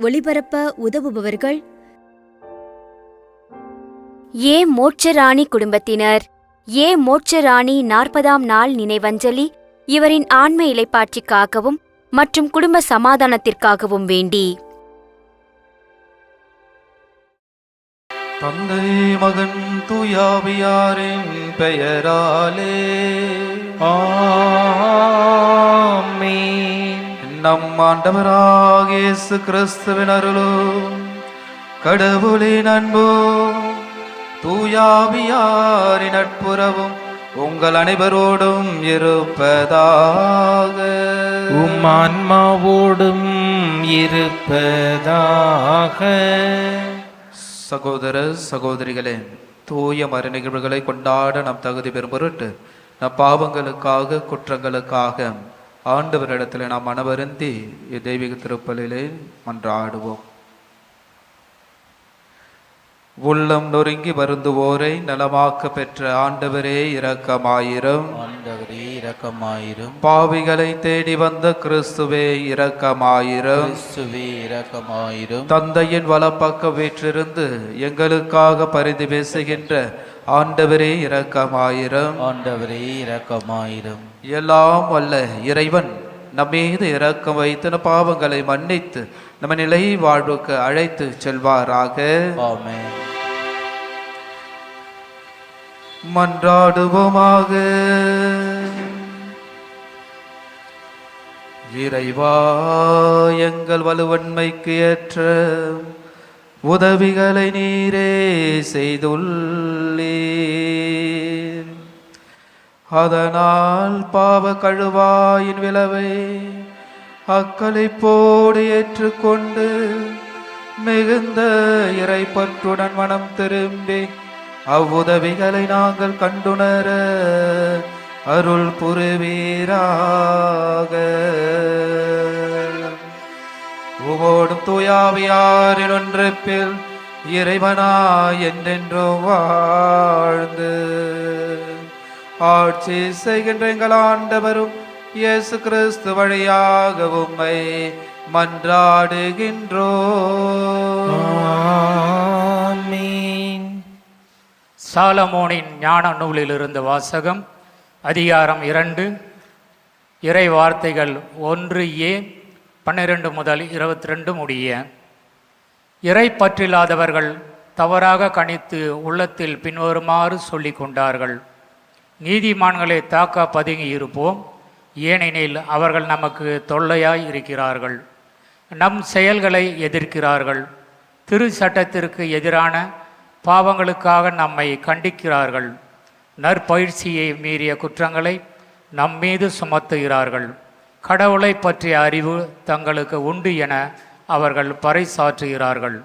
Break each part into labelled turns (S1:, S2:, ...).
S1: ஒளிபரப்ப உதவுபவர்கள்
S2: ஏ மோட்சராணி குடும்பத்தினர். ஏ மோட்சராணி 40ஆம் நாள் நினைவஞ்சலி இவரின் ஆன்ம இலைப்பாற்றிக்காகவும் மற்றும் குடும்ப சமாதானத்திற்காகவும் வேண்டி.
S3: தந்தை மகன் தூயாவியாரின் பெயராலே ஆமென். நம் ஆண்டவராகிய இயேசு கிறிஸ்துவின் அருளும் கடவுளின் அன்பும் தூயாவியாரின் நட்புறவும் உங்கள் அனைவரோடும் இருப்பதாக.
S4: உம் ஆன்மாவோடும் இருப்பதாக.
S3: சகோதர சகோதரிகளே, தூய மறை நிகழ்வுகளை கொண்டாட நம் தகுதி பெறும் பொருட்டு நம் பாவங்களுக்காக குற்றங்களுக்காக ஆண்டவரிடத்தில் நாம் மனவருந்தி தெய்வீக திருப்பலிலே மன்றாடுவோம். உள்ளம் நொறுங்கி வருந்துவோரை நலமாக்க பெற்ற ஆண்டவரே இரக்கமாயிரும்.
S4: ஆண்டவரே இரக்கமாயிரும்.
S3: பாவிகளை தேடி வந்த கிறிஸ்துவே இரக்கமாயிரும்.
S4: கிறிஸ்துவே இரக்கமாயிரும்.
S3: தந்தையின் வலப்பக்க வீற்றிருந்து எங்களுக்காக பரிந்து பேசுகின்ற ஆண்டவரே இரக்கமாயிரும்.
S4: ஆண்டவரே இரக்கமாயிரும்.
S3: எல்லாம் வல்ல இறைவன் நம்மீது இரக்கம் வைத்து நம் பாவங்களை மன்னித்து நம்ம நிலை வாழ்வுக்கு அழைத்து செல்வாராக.
S4: ஆமென்.
S3: மன்றாடுவோமாக. இறைவா, எங்கள் வலுவன்மைக்கு ஏற்ற உதவிகளை நீரே செய்துள்ளீர். அதனால் பாவ கழுவாயின் விளைவை அக்களிப்போடு ஏற்றுக்கொண்டு மிகுந்த இறைப்பற்றுடன் மனம் திரும்பி அவ்வுதவிகளை நாங்கள் கண்டுணர அருள் புரிவீராக. உவோடும் தூயாவியாரின் ஒன்றிப்பில் இறைவனாய் என்றென்றோ வாழ்ந்து ஆட்சி செய்கின்ற எங்கள் ஆண்டவரும் இயேசு கிறிஸ்து வழியாக உம்மை மன்றாடுகின்றோம்.
S4: ஆமென்.
S5: சாலமோனின் ஞான நூலிலிருந்து வாசகம். அதிகாரம் 2. இறை வார்த்தைகள் 1a 12 முதல் 22 முடிய. இறை பற்றில்லாதவர்கள் தவறாக கணித்து உள்ளத்தில் பின்வருமாறு சொல்லி கொண்டார்கள்: நீதிமான்களை தாக்க பதுங்கி இருப்போம், ஏனெனில் அவர்கள் நமக்கு தொல்லையாய் இருக்கிறார்கள். நம் செயல்களை எதிர்க்கிறார்கள். திரு சட்டத்திற்கு எதிரான பாவங்களுக்காக நம்மை கண்டிக்கிறார்கள். நற்பயிற்சியை மீறிய குற்றங்களை நம்மீது சுமத்துகிறார்கள். கடவுளை பற்றிய அறிவு தங்களுக்கு உண்டு என அவர்கள் பறைசாற்றுகிறார்கள்.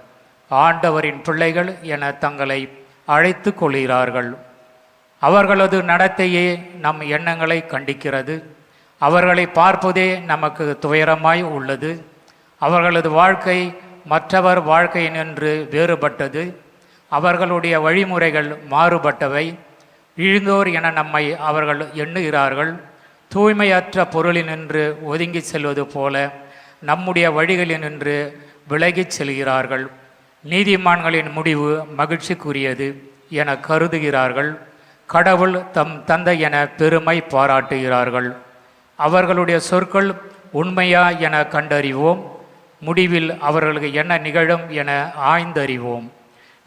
S5: ஆண்டவரின் பிள்ளைகள் என தங்களை அழைத்து கொள்கிறார்கள். அவர்களது நடத்தையே நம் எண்ணங்களை கண்டிக்கிறது. அவர்களை பார்ப்பதே நமக்கு துயரமாய் உள்ளது. அவர்களது வாழ்க்கை மற்றவர் வாழ்க்கையினின்று வேறுபட்டது. அவர்களுடைய வழிமுறைகள் மாறுபட்டவை. இழிந்தோர் என நம்மை அவர்கள் எண்ணுகிறார்கள். தூய்மையற்ற பொருளினின்று ஒதுங்கி செல்வது போல நம்முடைய வழிகளினின்று விலகிச் செல்கிறார்கள். நீதிமான்களின் முடிவு மகிழ்ச்சிக்குரியது என கருதுகிறார்கள். கடவுள் தம் தந்தை என பெருமை பாராட்டுகிறார்கள். அவர்களுடைய சொற்கள் உண்மையா என கண்டறிவோம். முடிவில் அவர்களுக்கு என்ன நிகழும் என ஆய்ந்தறிவோம்.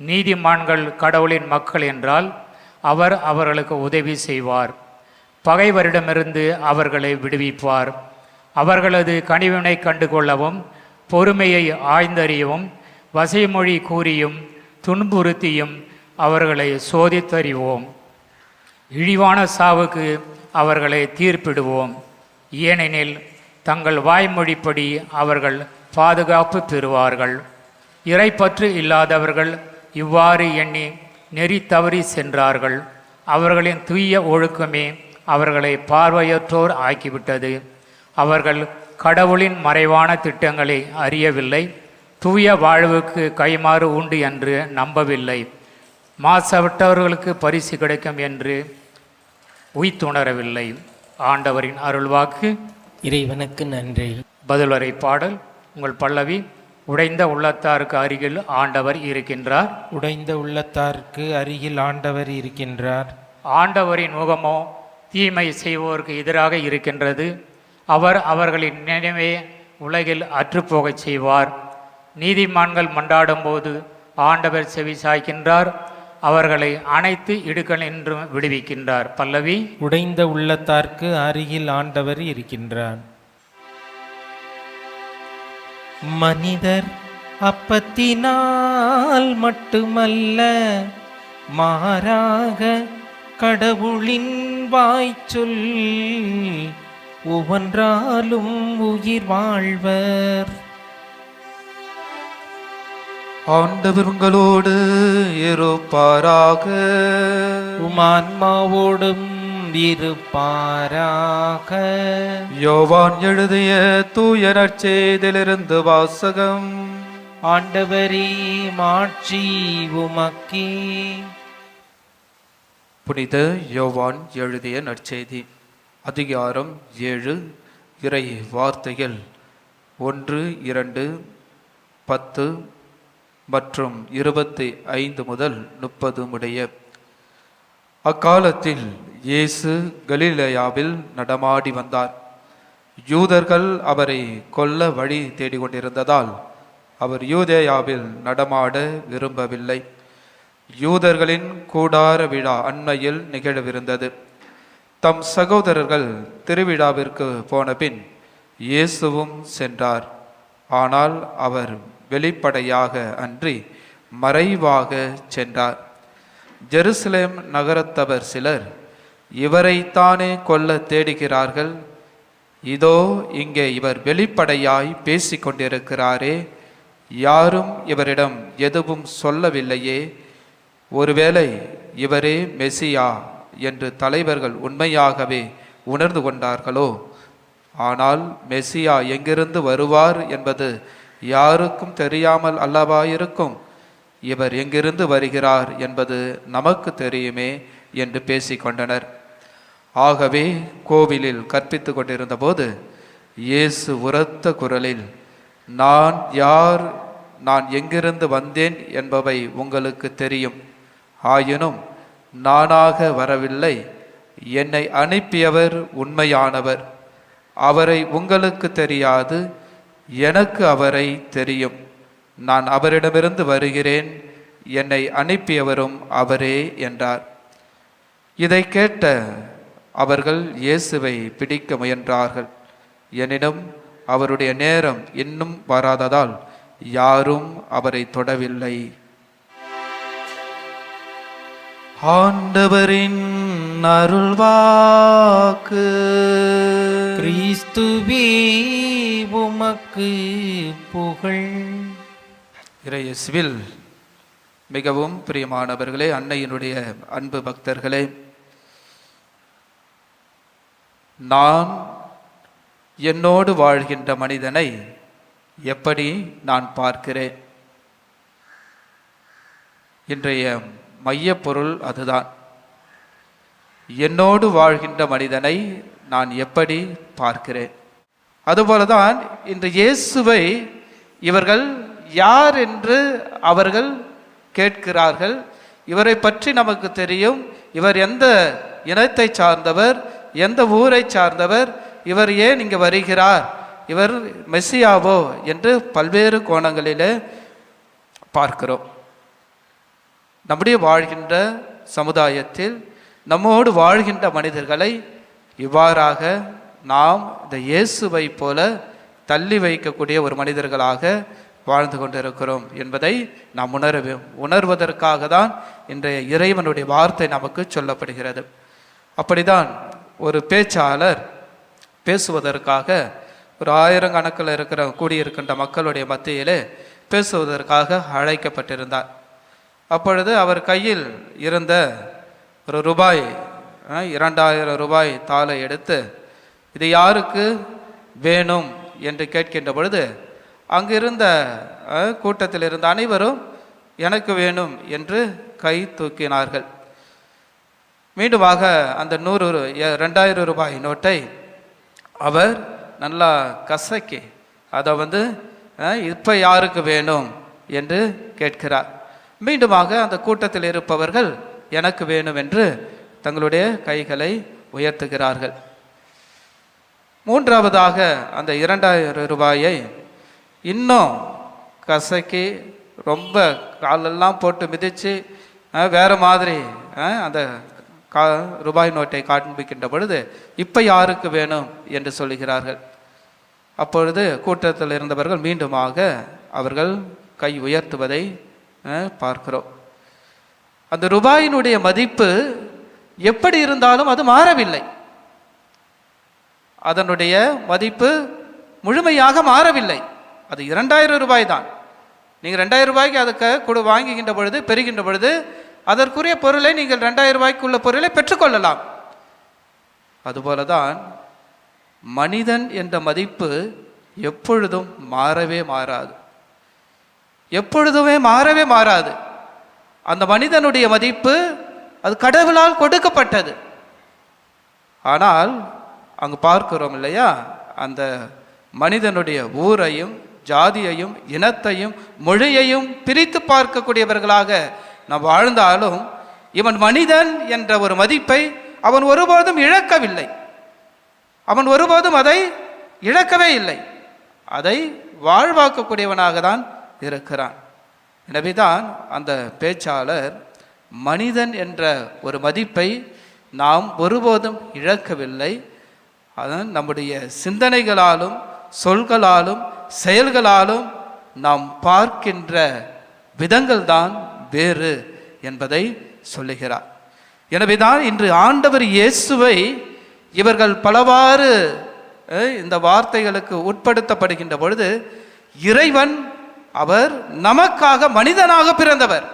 S5: நீதிமான்கள் கடவுளின் மக்கள் என்றால் அவர் அவர்களுக்கு உதவி செய்வார். பகைவரிடமிருந்து அவர்களை விடுவிப்பார். அவர்களது கனிவினை கண்டுகொள்ளவும் பொறுமையை ஆய்ந்தறியவும் வசைமொழி கூறியும் துன்புறுத்தியும் அவர்களை சோதித்தறிவோம். இழிவான சாவுக்கு அவர்களை தீர்ப்பிடுவோம். ஏனெனில் தங்கள் வாய்மொழிப்படி அவர்கள் பாதுகாப்பு பெறுவார்கள். இறைப்பற்று இல்லாதவர்கள் இவ்வாறு எண்ணி நெறி தவறி சென்றார்கள். அவர்களின் தூய ஒழுக்கமே அவர்களை பார்வையற்றோர் ஆக்கிவிட்டது. அவர்கள் கடவுளின் மறைவான திட்டங்களை அறியவில்லை. தூய வாழ்வுக்கு கைமாறு உண்டு என்று நம்பவில்லை. மாசவிட்டவர்களுக்கு பரிசு கிடைக்கும் என்று உய்த்துணரவில்லை. ஆண்டவரின் அருள்வாக்கு.
S4: இறைவனுக்கு நன்றி.
S5: பதிலுரை பாடல். உங்கள் பல்லவி உடைந்த உள்ளத்தாருக்கு அருகில் ஆண்டவர் இருக்கின்றார்.
S6: உடைந்த உள்ளத்தாருக்கு அருகில் ஆண்டவர் இருக்கின்றார்.
S5: ஆண்டவரின் முகமோ தீமை செய்வோருக்கு எதிராக இருக்கின்றது. அவர் அவர்களின் நினைவே உலகில் அற்றுப்போகச் செய்வார். நீதிமான்கள் மன்றாடும் போது ஆண்டவர் செவி சாய்க்கின்றார். அவர்களை அனைத்து இடுக்கணின்றும் விடுவிக்கின்றார். பல்லவி.
S6: உடைந்த உள்ளத்தார்க்கு அருகில் ஆண்டவர் இருக்கின்றார். மனிதர் அப்பத்தினால் மட்டுமல்ல, மாறாக கடவுளின் வாய்ச்சொல் ஒவ்வொன்றாலும் உயிர் வாழ்வர்.
S3: ஆண்டவர் உங்களோடு இருப்பாராக.
S6: உமான்மாவோடும் இருப்பாராக.
S3: யோவான் எழுதிய தூய நற்செய்தியிலிருந்து வாசகம்.
S6: ஆண்டவரே மாட்சி உமக்கே.
S3: புனித யோவான் எழுதிய நற்செய்தி அதிகாரம் 7 இறை வார்த்தைகள் 1, 2, 10 மற்றும் 25 முதல் 30 முடிய. அக்காலத்தில் இயேசு கலிலேயாவில் நடமாடி வந்தார். யூதர்கள் அவரை கொல்ல வழி தேடிக்கொண்டிருந்ததால் அவர் யூதேயாவில் நடமாட விரும்பவில்லை. யூதர்களின் கூடார விழா அண்மையில் நிகழவிருந்தது. தம் சகோதரர்கள் திருவிழாவிற்கு போன பின் இயேசுவும் சென்றார். ஆனால் அவர் வெளிப்படையாக அன்றி மறைவாக சென்றார். ஜெருசலேம் நகரத்தவர் சிலர் இவரைத்தானே கொல்ல தேடுகிறார்கள், இதோ இங்கே இவர் வெளிப்படையாய் பேசிக்கொண்டிருக்கிறாரே, யாரும் இவரிடம் எதுவும் சொல்லவில்லையே, ஒருவேளை இவரே மெசியா என்று தலைவர்கள் உண்மையாகவே உணர்ந்து கொண்டார்களோ? ஆனால் மெசியா எங்கிருந்து வருவார் என்பது யாருக்கும் தெரியாமல் அல்லவா இருக்கும்? இவர் எங்கிருந்து வருகிறார் என்பது நமக்கு தெரியுமே என்று பேசிக்கொண்டனர். ஆகவே கோவிலில் கற்பித்து கொண்டிருந்த போது இயேசு உரத்த குரலில், நான் யார், நான் எங்கிருந்து வந்தேன் என்பவை உங்களுக்கு தெரியும். ஆயினும் நானாக வரவில்லை, என்னை அனுப்பியவர் உண்மையானவர். அவரை உங்களுக்கு தெரியாது, எனக்கு அவரை தெரியும். நான் அவரிடமிருந்து வருகிறேன், என்னை அனுப்பியவரும் அவரே என்றார். இதை கேட்ட அவர்கள் இயேசுவை பிடிக்க முயன்றார்கள். எனினும் அவருடைய நேரம் இன்னும் வராததால் யாரும் அவரை தொடவில்லை. ஆண்டவரின் அருள்வாக்கு.
S6: கிறிஸ்துவே உமக்கு புகழ்.
S3: இயேசுவில் மிகவும் பிரியமானவர்களே, அன்னையினுடைய அன்பு பக்தர்களே, நான் என்னோடு வாழ்கின்ற மனிதனை எப்படி நான் பார்க்கிறேன்? இன்றைய மையப்பொருள் அதுதான். என்னோடு வாழ்கின்ற மனிதனை நான் எப்படி பார்க்கிறேன்? அதுபோலதான் இன்று இயேசுவை இவர்கள் யார் என்று அவர்கள் கேட்கிறார்கள். இவரை பற்றி நமக்கு தெரியும். இவர் எந்த இனத்தை சார்ந்தவர், எந்த ஊரை சார்ந்தவர், இவர் ஏன் இங்கே வருகிறார், இவர் மெசியாவோ என்று பல்வேறு கோணங்களிலே பார்க்கிறோம். நம்முடைய வாழ்கின்ற சமுதாயத்தில் நம்மோடு வாழ்கின்ற மனிதர்களை இவ்வாறாக நாம் இந்த இயேசுவை போல தள்ளி வைக்கக்கூடிய ஒரு மனிதர்களாக வாழ்ந்து கொண்டிருக்கிறோம் என்பதை நாம் உணர்வதற்காக தான் இன்றைய இறைவனுடைய வார்த்தை நமக்கு சொல்லப்படுகிறது. அப்படிதான் ஒரு பேச்சாளர் பேசுவதற்காக ஒரு 1000 கணக்கில் கூடியிருக்கின்ற மக்களுடைய மத்தியிலே பேசுவதற்காக அழைக்கப்பட்டிருந்தார். அப்பொழுது அவர் கையில் இருந்த ஒரு ரூபாய் 2000 ரூபாய் தாளை எடுத்து இது யாருக்கு வேணும் என்று கேட்கின்ற பொழுது அங்கிருந்த கூட்டத்தில் இருந்த அனைவரும் எனக்கு வேணும் என்று கை தூக்கினார்கள். மீண்டுமாக அந்த 2000 ரூபாய் நோட்டை அவர் நல்லா கசக்கி அதை இப்போ யாருக்கு வேணும் என்று கேட்கிறார். மீண்டுமாக அந்த கூட்டத்தில் இருப்பவர்கள் எனக்கு வேணும் என்று தங்களுடைய கைகளை உயர்த்துகிறார்கள். மூன்றாவதாக அந்த 2000 ரூபாயை இன்னும் கசக்கி ரொம்ப காலெல்லாம் போட்டு மிதித்து வேறு மாதிரி அந்த ரூபாய் நோட்டை காண்பிக்கின்ற பொழுது இப்போ யாருக்கு வேணும் என்று சொல்லுகிறார்கள். அப்பொழுது கூட்டத்தில் இருந்தவர்கள் மீண்டுமாக அவர்கள் கை உயர்த்துவதை பார்க்கிறோம். அந்த ரூபாயினுடைய மதிப்பு எப்படி இருந்தாலும் அது மாறவில்லை. அதனுடைய மதிப்பு முழுமையாக மாறவில்லை. அது 2000 ரூபாய் தான். நீங்கள் 2000 ரூபாய்க்கு அதுக்கு வாங்குகின்ற பொழுது பெறுகின்ற பொழுது அதற்குரிய பொருளை நீங்கள் 2000 ரூபாய்க்குள்ள பொருளை பெற்றுக்கொள்ளலாம். அதுபோல தான் மனிதன் என்ற மதிப்பு எப்பொழுதும் மாறவே மாறாது. எப்பொழுதுமே மாறவே மாறாது. அந்த மனிதனுடைய மதிப்பு அது கடவுளால் கொடுக்கப்பட்டது. ஆனால் அங்கு பார்க்கிறோம் இல்லையா, அந்த மனிதனுடைய ஊரையும் ஜாதியையும் இனத்தையும் மொழியையும் பிரித்து பார்க்கக்கூடியவர்களாக நாம் வாழ்ந்தாலும் இவன் மனிதன் என்ற ஒரு மதிப்பை அவன் ஒருபோதும் இழக்கவில்லை. அவன் ஒருபோதும் அதை இழக்கவே இல்லை. அதை வாழ்வாக்கக்கூடியவனாக தான் இருக்கிறான். எனவேதான் அந்த பேச்சாளர் மனிதன் என்ற ஒரு மதிப்பை நாம் ஒருபோதும் இழக்கவில்லை. அதன் நம்முடைய சிந்தனைகளாலும் சொல்களாலும் செயல்களாலும் நாம் பார்க்கின்ற விதங்கள் தான் வேறு என்பதை சொல்லுகிறார். எனவேதான் இன்று ஆண்டவர் இயேசுவை இவர்கள் பலவாறு இந்த வார்த்தைகளுக்கு உட்படுத்தப்படுகின்ற பொழுது இறைவன் அவர் நமக்காக மனிதனாக பிறந்தவர்.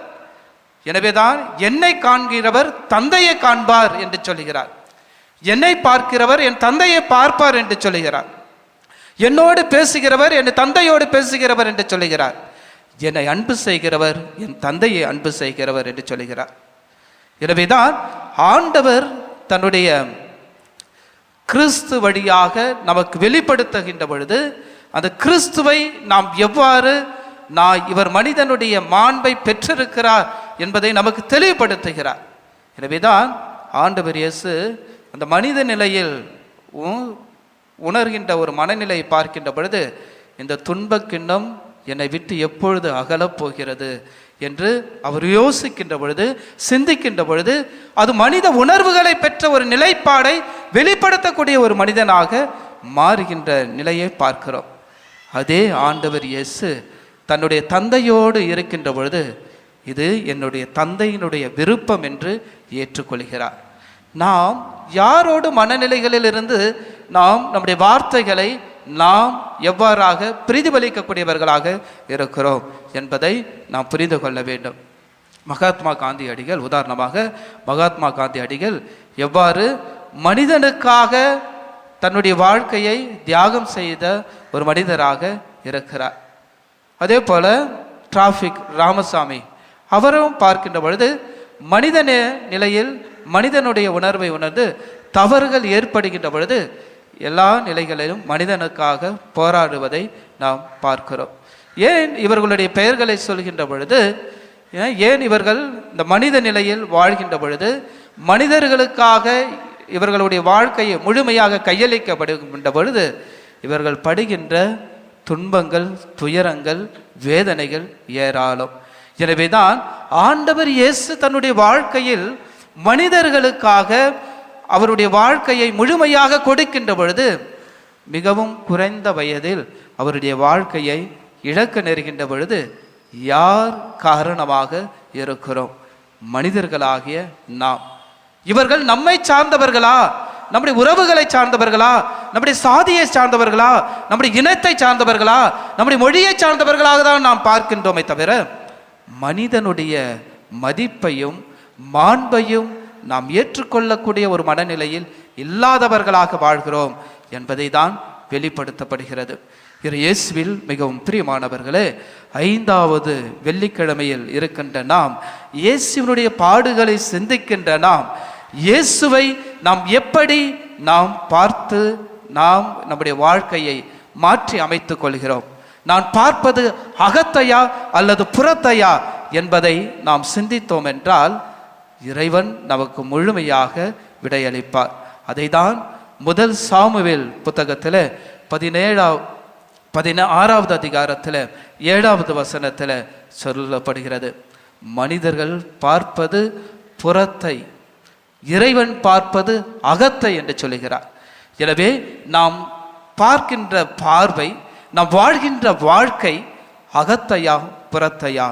S3: எனவேதான் என்னை காண்கிறவர் தந்தையை காண்பார் என்று சொல்லுகிறார். என்னை பார்க்கிறவர் என் தந்தையை பார்ப்பார் என்று சொல்லுகிறார். என்னோடு பேசுகிறவர் என் தந்தையோடு பேசுகிறவர் என்று சொல்லுகிறார். என்னை அன்பு செய்கிறவர் என் தந்தையை அன்பு செய்கிறவர் என்று சொல்லுகிறார். எனவேதான் ஆண்டவர் தன்னுடைய கிறிஸ்து வழியாக நமக்கு வெளிப்படுத்துகின்ற பொழுது அந்த கிறிஸ்துவை நாம் எவ்வாறு இவர் மனிதனுடைய மாண்பை பெற்றிருக்கிறார் என்பதை நமக்கு தெளிவுபடுத்துகிறார். எனவேதான் ஆண்டவர் இயேசு அந்த மனித நிலையில் உணர்கின்ற ஒரு மனநிலையை பார்க்கின்ற பொழுது இந்த துன்பக் கிண்ணம் என்னை விட்டு எப்பொழுது அகலப் போகிறது என்று அவர் யோசிக்கின்ற பொழுது சிந்திக்கின்ற பொழுது அது மனித உணர்வுகளை பெற்ற ஒரு நிலைப்பாடை வெளிப்படுத்தக்கூடிய ஒரு மனிதனாக மாறுகின்ற நிலையை பார்க்கிறோம். அதே ஆண்டவர் இயேசு தன்னுடைய தந்தையோடு இருக்கின்ற பொழுது இது என்னுடைய தந்தையினுடைய விருப்பம் என்று ஏற்றுக்கொள்கிறார். நாம் யாரோடு மனநிலைகளிலிருந்து நாம் நம்முடைய வார்த்தைகளை நாம் எவ்வாறாக பிரதிபலிக்கக்கூடியவர்களாக இருக்கிறோம் என்பதை நாம் புரிந்து கொள்ள வேண்டும். மகாத்மா காந்தி அடிகள் உதாரணமாக மகாத்மா காந்தி அடிகள் எவ்வாறு மனிதனுக்காக தன்னுடைய வாழ்க்கையை தியாகம் செய்த ஒரு மனிதராக இருக்கிறார். அதே போல டிராஃபிக் ராமசாமி அவரும் பார்க்கின்ற பொழுது மனித நிலையில் மனிதனுடைய உணர்வை உணர்ந்து தவறுகள் ஏற்படுகின்ற பொழுது எல்லா நிலைகளிலும் மனிதனுக்காக போராடுவதை நாம் பார்க்கிறோம். ஏன் இவர்களுடைய பெயர்களை சொல்கின்ற பொழுது ஏன் இவர்கள் இந்த மனித நிலையில் வாழ்கின்ற பொழுது மனிதர்களுக்காக இவர்களுடைய வாழ்க்கையை முழுமையாக கையளிக்கப்படுகின்ற பொழுது இவர்கள் படுகின்ற துன்பங்கள் துயரங்கள் வேதனைகள் ஏராளம். எனவேதான் ஆண்டவர் இயேசு தன்னுடைய வாழ்க்கையில் மனிதர்களுக்காக அவருடைய வாழ்க்கையை முழுமையாக கொடுக்கின்ற பொழுது மிகவும் குறைந்த வயதில் அவருடைய வாழ்க்கையை இழக்க நேருகின்ற பொழுது யார் காரணமாக இருக்கிறோம்? மனிதர்களாகிய நாம். இவர்கள் நம்மை சார்ந்தவர்களா, நம்முடைய உறவுகளை சார்ந்தவர்களா, நம்முடைய சாதியை சார்ந்தவர்களா, நம்முடைய இனத்தை சார்ந்தவர்களா, நம்முடைய மொழியை சார்ந்தவர்களாக தான் நாம் பார்க்கின்றோமே தவிர மனிதனுடைய மதிப்பையும் மாண்பையும் நாம் ஏற்றுக்கொள்ளக்கூடிய ஒரு மனநிலையில் இல்லாதவர்களாக வாழ்கிறோம் என்பதை தான் வெளிப்படுத்தப்படுகிறது. இயேசுவில் மிகவும் பிரியமானவர்களே, 5வது வெள்ளிக்கிழமையில் இருக்கின்ற நாம் இயேசுவினுடைய பாடுகளை சிந்திக்கின்ற நாம் இயேசுவை நாம் எப்படி நாம் பார்த்து நாம் நம்முடைய வாழ்க்கையை மாற்றி அமைத்துக் கொள்கிறோம்? நான் பார்ப்பது அகத்தையா அல்லது புறத்தையா என்பதை நாம் சிந்தித்தோம் என்றால் இறைவன் நமக்கு முழுமையாக விடையளிப்பார். அதைதான் முதல் சாமுவேல் புத்தகத்தில் 16வது அதிகாரத்தில் 7வது வசனத்தில் சொல்லப்படுகிறது. மனிதர்கள் பார்ப்பது புறத்தை, இறைவன் பார்ப்பது அகத்தை என்று சொல்லுகிறார். எனவே நாம் பார்க்கின்ற பார்வை, நாம் வாழ்கின்ற வாழ்க்கை அகத்தையா புறத்தையா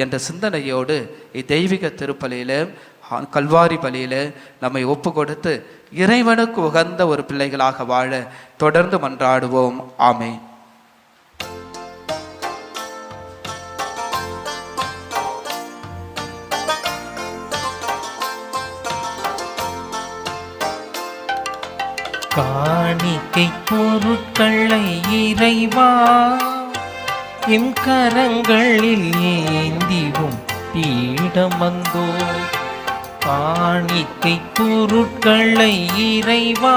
S3: என்ற சிந்தனையோடு தெய்வீக திருப்பலியில கல்வாரி பலியில நம்மை ஒப்பு கொடுத்து இறைவனுக்கு உகந்த ஒரு பிள்ளைகளாக வாழ தொடர்ந்து மன்றாடுவோம். ஆமென்.
S6: காணிக்கை பொருட்களை இறைவா எம் கரங்களில் ஏந்திவும் பீடம் வந்தோ. காணிக்கை பொருட்களை இறைவா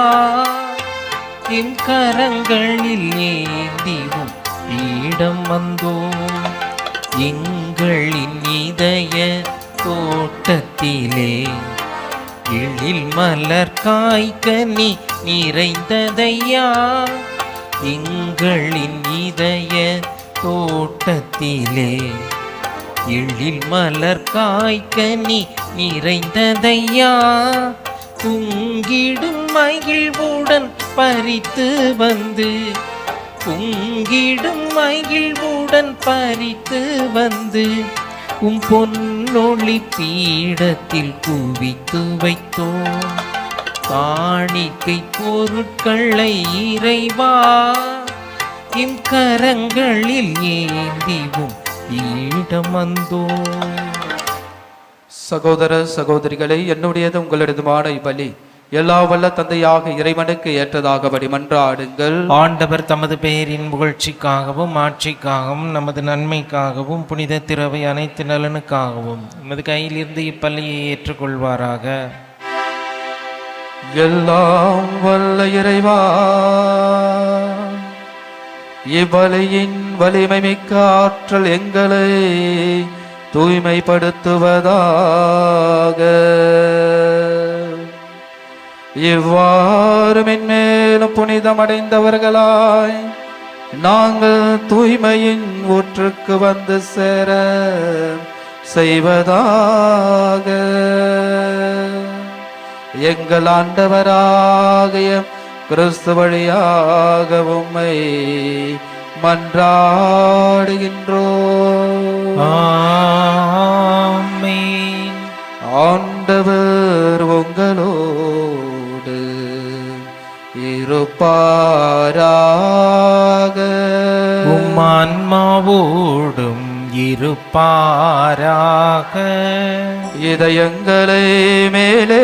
S6: எம் கரங்களில் ஏந்திவும் பீடம் வந்தோ. எங்களின் இதய தோட்டத்திலே எழில் மலர் காய்கனி நிறைந்ததையா. எங்களின் இதய தோட்டத்திலே எழில் மலர் காய்கனி நிறைந்ததையா. பொங்கிடும் மகிழ்வுடன் பறித்து வந்து, பொங்கிடும் மகிழ்வுடன் பறித்து வந்து பொன்னொளி பீடத்தில் குவித்து வைத்தோம். காணிக்கை பொருட்களை இறைவா எம் கரங்களில் ஏந்திவும் பீடம் வந்தோம்.
S3: சகோதர சகோதரிகளை, என்னுடையது உங்களுடையதுமான இப்பலி எல்லா வல்ல தந்தையாக இறைவனுக்கு ஏற்றதாகபடி மன்றாடுங்கள்.
S6: ஆண்டவர் தமது பெயரின் புகழ்ச்சிக்காகவும் ஆட்சிக்காகவும் நமது நன்மைக்காகவும் புனித திரவை அனைத்து நலனுக்காகவும் நமது கையிலிருந்து இப்பள்ளியை ஏற்றுக்கொள்வாராக.
S3: எல்லாம் வல்ல இறைவா, இவ்வலியின் வலிமை மிக்க ஆற்றல் எங்களை தூய்மைப்படுத்துவதாக. இவ்வாறு மென்மேலும் புனிதமடைந்தவர்களாய் நாங்கள் தூய்மையின் ஊற்றுக்கு வந்து சேர செய்வதாக. எங்கள் ஆண்டவராகிய கிறிஸ்து வழியாக உம்மை மன்றாடுகின்றோம்.
S6: ஆமென்.
S3: ஆண்டவர் உங்களோடு இருப்பாராக.
S6: உம் ஆன்மாவோடும் இருப்பாராக.
S3: இதயங்களை மேலே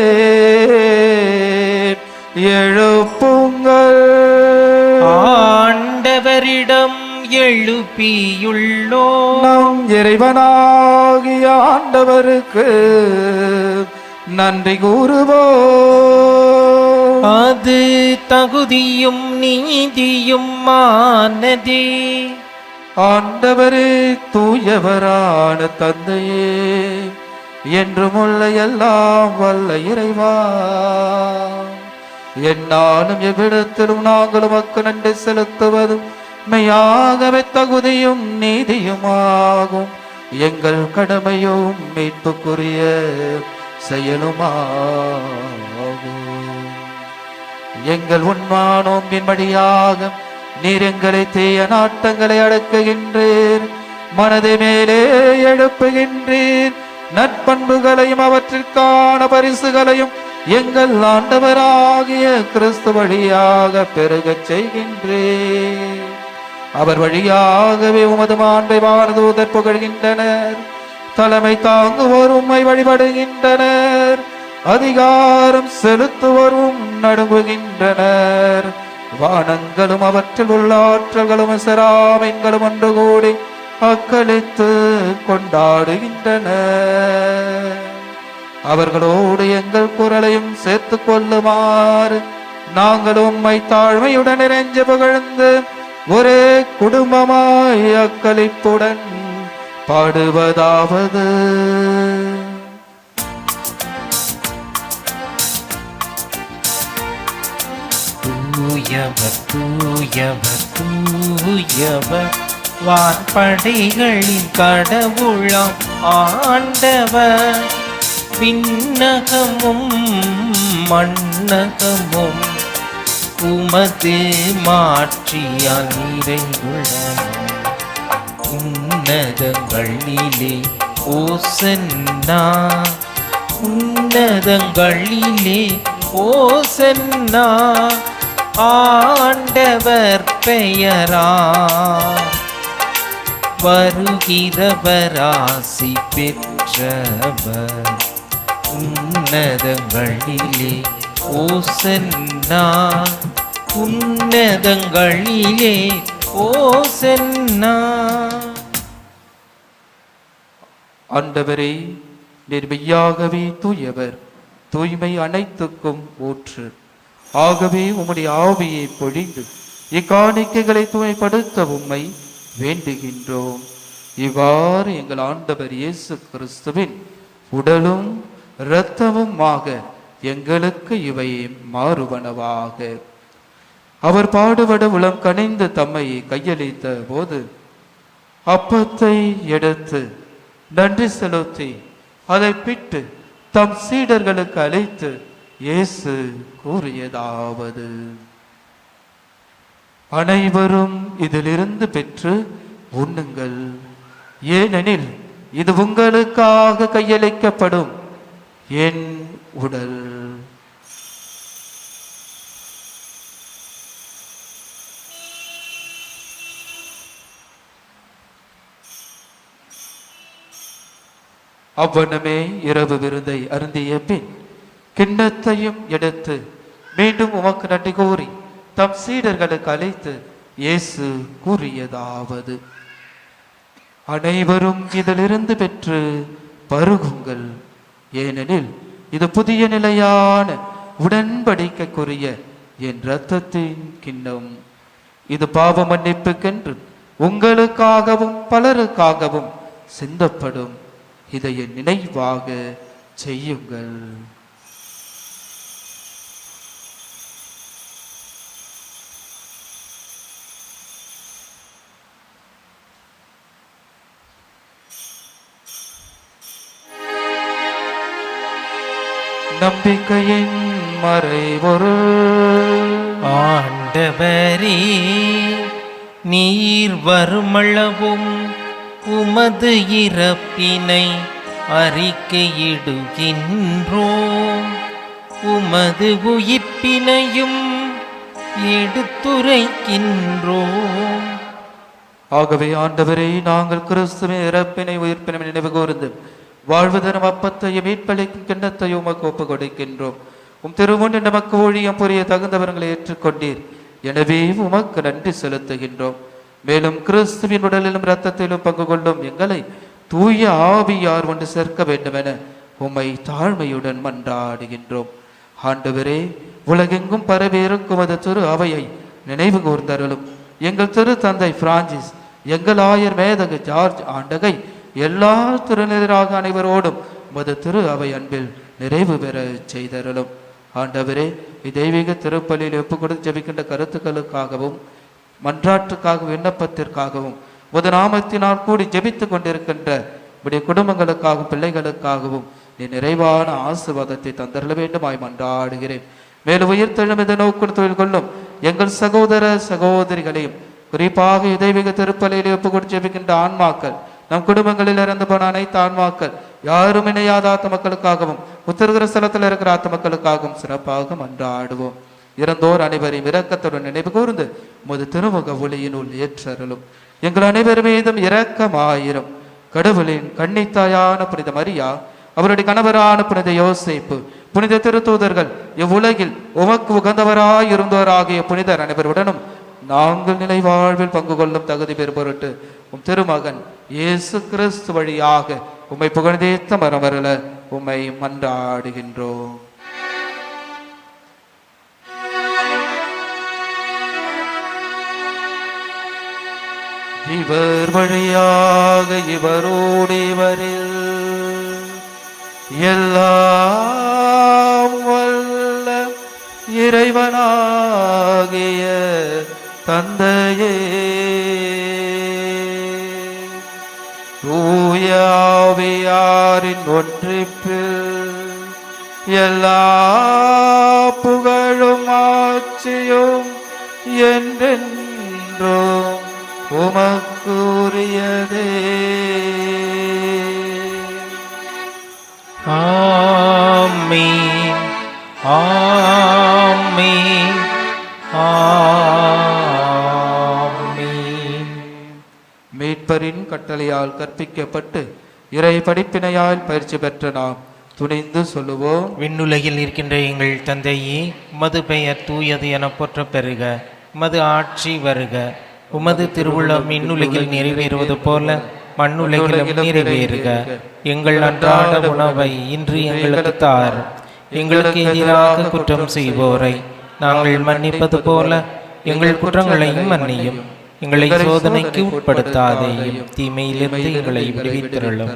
S3: எழுப்புங்கள்.
S6: ஆண்டவரிடம் எழுப்பியுள்ளோம்.
S3: நம் இறைவனாகிய ஆண்டவருக்கு நன்றி கூறுவோம்.
S6: அது தகுதியும் நீதியும் ஆனதே.
S3: ஆண்டவரே, தூயவரான தந்தையே, என்றுமுள்ள எல்லாம் வல்ல இறைவா, என்னாலும் எவ்விடத்திலும் நாங்கள் உமக்கு நன்றி செலுத்துவதும் மெய்யாகவே தகுதியும் நீதியுமாகும். எங்கள் கடமையும் மீட்புக்குரிய செயலுமாகும். எங்கள் உண்மானோம்பின் வழியாக நீர் எங்களை தீய நாட்டங்களை அடக்குகின்றீர், மனதை மேலே எழுப்புகின்றீர். நற்பண்புகளையும் அவற்றிற்கான பரிசுகளையும் எங்கள் ஆண்டவராகிய கிறிஸ்து வழியாக பெருகச் செய்கின்றீர். அவர் வழியாகவே உமது மாண்பை வானதூதர் புகழ்கின்றனர். தலைமை தாங்குவோர் உம்மை வழிபடுகின்றனர். அதிகாரம் செலுத்துவோரும் நடுங்குகின்றனர். வானங்களும் அவற்றில் உள்ள ஆற்றல்களும் செராமீன்களும் ஒன்று கூடி அக்களித்து கொண்டாடுகின்றனர். அவர்களோடு எங்கள் குரலையும் சேர்த்து கொள்ளுமாறு நாங்கள் உம்மை தாழ்மையுடன் இறைஞ்சு புகழ்ந்து ஒரே குடும்பமாய் அக்களிப்புடன் பாடுவதாவது.
S6: தூயவர் தூயவர் தூயவர் வான்படைகளின் கடவுளாம் ஆண்டவர். விண்ணகமும் மண்ணகமும் உமது மாட்சியால் நிறைந்துள்ளன. உன்னதங்களிலே ஓசன்னா, உன்னதங்களிலே ஓசன்னா, ஆண்டவர் பெயரா வருகிறவர் ஆசி பெற்றவர். உன்னதங்களிலே ஓசன்னா, உன்னதங்களிலே ஓசன்னா.
S3: ஆண்டவரே, நீர் மெய்யாகவே தூயவர், தூய்மை அனைத்துக்கும் ஊற்று. ஆகவே உம்முடைய ஆவியை பொழிந்து இக்காணிக்கைகளை தூய்மைப்படுத்த உம்மை வேண்டுகின்றோம். இவ்வாறு எங்கள் ஆண்டவர் இயேசு கிறிஸ்துவின் உடலும் இரத்தமுமாக எங்களுக்கு இவை மாறுவனவாக. அவர் பாடுபட உளம் கனிந்து தம்மை கையளித்த போது அப்பத்தை எடுத்து நன்றி செலுத்தி அதை பிட்டு தம் சீடர்களுக்கு அளித்து இயேசு கூறியதாவது: அனைவரும் இதிலிருந்து பெற்று உண்ணுங்கள், ஏனெனில் இது உங்களுக்காக கையளிக்கப்படும் என் உடல். அவ்வண்ணமே இரவு விருந்தை அருந்திய பின் கிண்ணத்தையும் எடுத்து மீண்டும் உமக்கு நன்றி கூறி தம் சீடர்களுக்கு அழைத்து இயேசு கூறியதாவது: அனைவரும் இதிலிருந்து பெற்று பருகுங்கள், ஏனெனில் இது புதிய நிலையான உடன்படிக்கைக்குரிய என் இரத்தத்தின் கிண்ணம். இது பாவ மன்னிப்புக்கென்று உங்களுக்காகவும் பலருக்காகவும் சிந்தப்படும். இதை என் நினைவாக செய்யுங்கள். நம்பிக்கையின் மறைபொருள்.
S6: ஆண்டவரே, நீர் வருமளவும் உமது இறப்பினை அறிக்கையிடுகின்றோம், உமது உயிர்ப்பினையும் எடுத்துரைக்கின்றோம்.
S3: ஆகவே ஆண்டவரே, நாங்கள் கிறிஸ்துவின் இறப்பினை உயிர்ப்பினை நினைவு கூர்ந்து வாழ்வு தரும் அப்பத்தையும் மீட்பளிக்கும் கிண்ணத்தையும் உமக்கு ஒப்புக் கொடுக்கின்றோம். திருமுன் நமக்கு ஊழியம் புரிய தகுந்தவர்களை ஏற்றுக்கொண்டீர், எனவே உமக்கு நன்றி செலுத்துகின்றோம். மேலும் கிறிஸ்துவின் உடலிலும் இரத்தத்திலும் பங்கு கொள்ளும் எங்களை தூய ஆவியார் ஒன்று சேர்க்க வேண்டுமென உம்மை தாழ்மையுடன் மன்றாடுகின்றோம். ஆண்டவரே, உலகெங்கும் பரவி இருக்கும் அது திரு அவையை நினைவு கூர்ந்தருளும். எங்கள் திரு தந்தை பிரான்சிஸ், எங்கள் ஆயர் மேதகு ஜார்ஜ் ஆண்டகை, எல்லா திருநிலராக அனைவரோடும் உமது திரு அவை அன்பில் நிறைவு பெற செய்தருளும். ஆண்டவரே, தெய்வீக திருப்பலியில் ஒப்புக் கொடுத்து ஜெபிக்கின்ற கருத்துக்களுக்காகவும் மன்றாட்டுக்காகவும் விண்ணப்பத்திற்காகவும் உமது நாமத்தினால் கூடி ஜெபித்துக் கொண்டிருக்கின்ற உடைய குடும்பங்களுக்காகவும் பிள்ளைகளுக்காகவும் நீ நிறைவான ஆசீர்வாதத்தை தந்தருள வேண்டுமாய் மன்றாடுகிறேன். மேலும் உயிர்த்தெழும் இதை நோக்கு தொழில் கொள்ளும் எங்கள் சகோதர சகோதரிகளையும், குறிப்பாக தெய்வீக திருப்பலியில் ஒப்புக் கொடுத்து ஜெபிக்கின்ற ஆன்மாக்கள், நம் குடும்பங்களில் இறந்து போன அனைத்து ஆன்மாக்கள், யாரும் இணையாத ஆத்மக்களுக்காகவும் உத்தரகிற ஸ்தலத்தில் இருக்கிற ஆத்மக்களுக்காகவும் சிறப்பாக மன்றாடுவோம். இறந்தோர் அனைவரையும் இரக்கத்துடன் நினைவு கூர்ந்து உமது திருமுக ஒளியினுள் ஏற்றருளும். எங்கள் அனைவர் மீதும் இரக்கமாயிரும். கடவுளின் கன்னித்தாயான புனித மரியா, அவருடைய கணவரான புனித யோசேப்பு, புனித திருத்தூதர்கள், இவ்வுலகில் உமக்கு உகந்தவராய் இருந்தோராகிய புனிதர் அனைவருடனும் நாங்கள் நிலை வாழ்வில் பங்கு கொள்ளும் தகுதி பெறும் பொருட்டு உம் திருமகன் இயேசு கிறிஸ்து வழியாக உம்மை புகழ்ந்தேத்த மரமருள உம்மை மன்றாடுகின்றோம். இவர் வழியாக இவரோடு இவரில் எல்லாம் வல்ல இறைவனாகிய தந்தையே, தூய ஆவியாரின் ஒன்றிப்பில் எல்லா புகழும் ஆட்சியும் என்றென்றும் உமக்குரியதே.
S6: ஆமென், ஆமென், ஆமென்.
S3: மீட்பரின் கட்டளையால் கற்பிக்கப்பட்டு இறை படிப்பினையால் பயிற்சி பெற்ற நாம் துணிந்து சொல்லுவோம்.
S6: விண்ணுலகில் இருக்கின்ற எங்கள் தந்தையே, உமது பெயர் தூயது என போற்ற பெறுக. உமது ஆட்சி வருக. உமது திருவுள்ளம் விண்ணுலகில் நிறைவேறுவது போல மண்ணுலகிலும் நிறைவேறுக. எங்கள் அன்றாட உணவை இன்று எங்களுக்கு தார். எங்களுக்கு எதிராக குற்றம் செய்வோரை நாங்கள் மன்னிப்பது போல எங்கள் குற்றங்களையும் மன்னியும். எங்களை சோதனைக்கு உட்படுத்தாதேயும், தீமையிலிருந்து எங்களை விடுவித்தருளும்.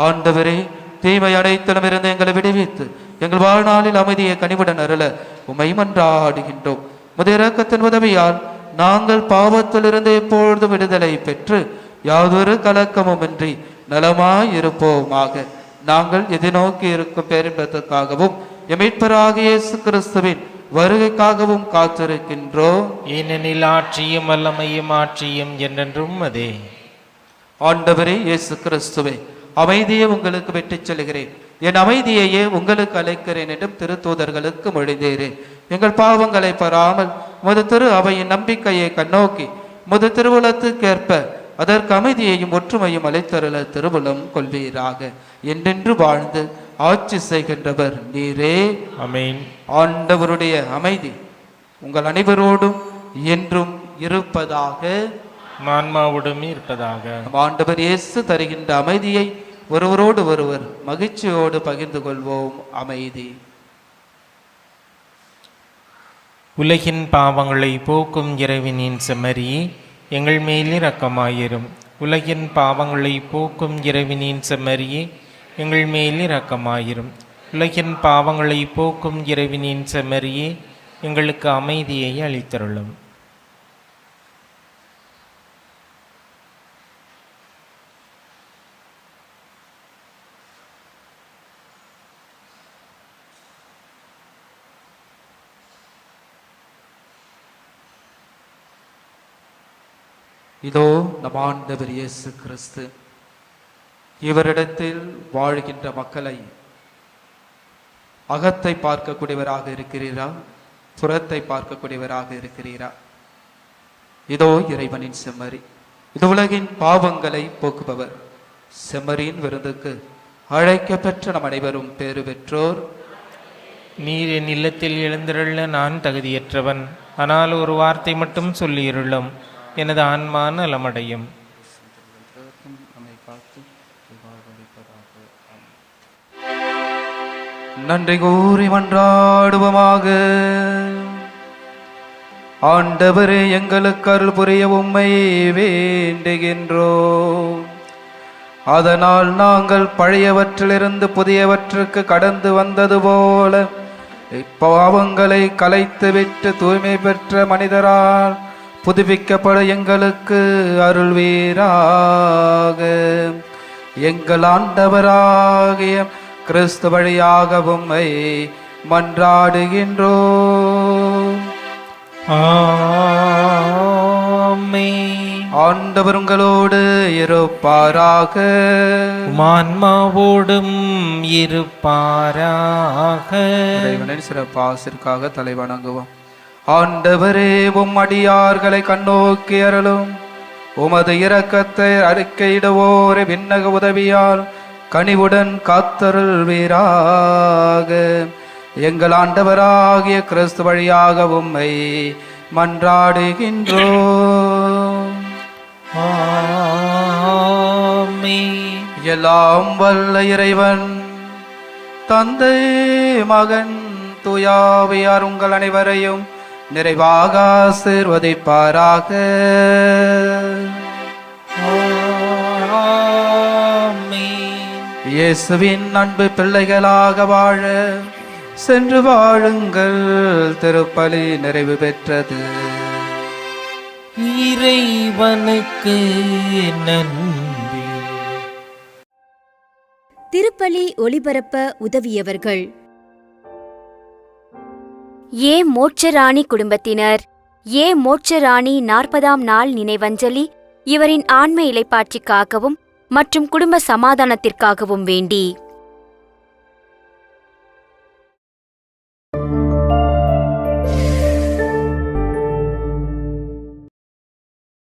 S3: ஆண்டவரே, தீமை அனைத்திடமிருந்து எங்களை விடுவித்து எங்கள் வாழ்நாளில் அமைதியை கனிவுடன் அருள உம்மை மன்றாடுகின்றோம். உமது இரக்கத்தின் உதவியால் நாங்கள் பாவத்திலிருந்து எப்பொழுதும் விடுதலை பெற்று யாதொரு கலக்கமுமின்றி நலமாயிருப்போமாக. நாங்கள் எதிர்நோக்கி இருக்கும் பேரின்பத்துக்காகவும் மீட்பராகிய இயேசு கிறிஸ்துவின் வருகைக்காகவும் காத்திருக்கின்றோம்.
S6: ஏனெனில் ஆட்சியும் வல்லமையும் ஆட்சியும் என்றென்றும் அதே.
S3: ஆண்டவரே இயேசு கிறிஸ்துவே, அமைதியை உங்களுக்கு விட்டுச் செல்கிறேன், என் அமைதியையே உங்களுக்கு அழைக்கிறேன் என்றும் திருத்தூதர்களுக்கு மொழிந்தேறேன். எங்கள் பாவங்களை பெறாமல் முது திரு அவையின் நம்பிக்கையை கண்ணோக்கி முது திருவுளத்துக்கேற்ப அதற்கு அமைதியையும் ஒற்றுமையும் அழைத்தருள திருவுளம் கொள்வீராக. என்றென்று வாழ்ந்து ஆட்சி செய்கின்றவர் நீரே.
S6: ஆமென்.
S3: ஆண்டவருடைய அமைதி உங்கள் அனைவரோடும் என்றும் இருப்பதாக.
S6: ஆன்மாவோடும் இருப்பதாக.
S3: ஆண்டவர் இயேசு தருகின்ற அமைதியை ஒருவரோடு ஒருவர் மகிழ்ச்சியோடு பகிர்ந்து கொள்வோம். அமைதி.
S6: உலகின் பாவங்களை போக்கும் இறைவனின் செம்மறியே, எங்கள் மேல் இரக்கமாயிரும். உலகின் பாவங்களை போக்கும் இறைவனின் செம்மறியே, எங்கள் மேல் இரக்கமாயிரும். உலகின் பாவங்களை போக்கும் இறைவனின் செம்மறியே, எங்களுக்கு அமைதியை அளித்தருளும்.
S3: இதோ நம் ஆண்டவர் இயேசு கிறிஸ்து இவரிடத்தில் வாழ்கின்ற மக்களை அகத்தை பார்க்கக்கூடியவராக இருக்கிறீரா, புறத்தை பார்க்கக்கூடியவராக இருக்கிறீரா? இதோ இறைவனின் செம்மறி, இது உலகின் பாவங்களை போக்குபவர். செம்மறியின் விருந்துக்கு அழைக்க பெற்ற நம் அனைவரும் பேறு பெற்றோர்.
S6: நீர் என் இல்லத்தில் எழுந்திருள்ள நான் தகுதியற்றவன், ஆனால் ஒரு வார்த்தை மட்டும் சொல்லியிருளும், எனது ஆன்மா நலமடையும்.
S3: நன்றி கூறி மன்றாடுவோமாக. ஆண்டவரே, எங்களுக்கு அருள் புரிய உம்மை வேண்டுகின்றோம். அதனால் நாங்கள் பழையவற்றிலிருந்து புதியவற்றுக்கு கடந்து வந்தது போல இப்பாவங்களை கலைத்துவிட்டு தூய்மை பெற்ற மனிதரால் புதுப்பிக்கப்பட எங்களுக்கு அருள்வீராக. எங்கள் ஆண்டவராகிய கிறிஸ்து வழியாக உம்மை மன்றாடுகின்றோம்.
S6: ஆமென்.
S3: ஆண்டவர் உங்களோடு இருப்பாராக.
S6: ஆன்மாவோடும் இருப்பாராக.
S3: இறைவனின் சிறப்பாசிற்காக தலை வணங்குவோம். ஆண்டவரே, உம் அடியார்களை கண்ணோக்கி அருளும். உமது இரக்கத்தை அறிக்கையிடுவோரை விண்ணக உதவியால் கனிவுடன் காத்தருள்வீராக. எங்கள் ஆண்டவராகிய கிறிஸ்து வழியாக உம்மை மன்றாடுகின்றோம்.
S6: ஆமென்.
S3: எல்லாம் வல்ல இறைவன் தந்தை, மகன், தூயாவியார் உங்கள் அனைவரையும் நிறைவாக ஆசீர்வதிப்பாராக. இயேசுவின் அன்பு பிள்ளைகளாக வாழ சென்று வாழுங்கள். திருப்பலி நிறைவு பெற்றது.
S6: இறைவனுக்கு நன்றி.
S1: திருப்பலி ஒளிபரப்ப உதவியவர்கள்:
S2: ஏ மோட்சராணி குடும்பத்தினர், ஏ மோட்சராணி 40ஆம் நாள் நினைவஞ்சலி இவரின் ஆன்ம இலைப்பாட்சிக்காகவும் மற்றும் குடும்ப சமாதானத்திற்காகவும் வேண்டி